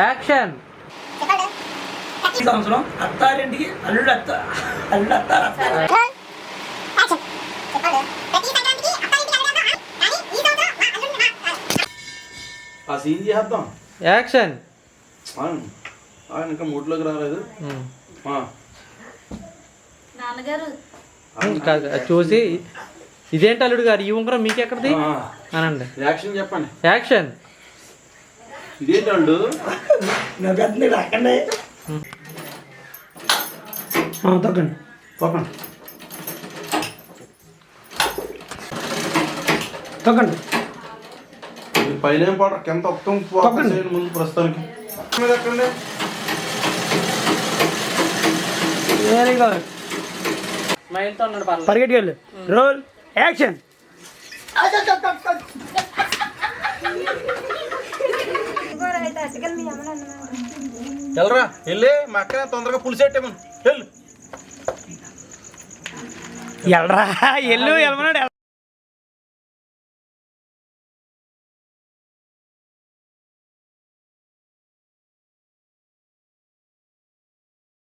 Action. సంవత్సరం అత్తారింటికి అల్లుడు అత్తారు. ఆ సీన్ చేద్దాం. యాక్షన్. ఇంకా మూడ్లోకి రాలేదు. నాన్నగారు చూసి ఇదేంటి అల్లుడు గారు ఈ ఉంగరం మీకెక్కడిది అనండి. యాక్షన్ చెప్పండి. యాక్షన్. ఇదేంటి అల్లుడు నా పెద్ద అక్కడే తొక్కండి తొక్కండి. పైన ఏం పడరు కింద ఒక్క ముందు ప్రస్తుతానికి మీద ఎక్కండి. స్మైల్తో ఉన్నాడు పర్లేదు. పరిగెట్టి వెళ్ళు. Role action. వెళ్ళరా వెళ్ళి మా అక్క తొందరగా పులిసెట్టేమను వెళ్ళు. ఎల్రా ఎల్లు వెళ్ళమన్నాడు.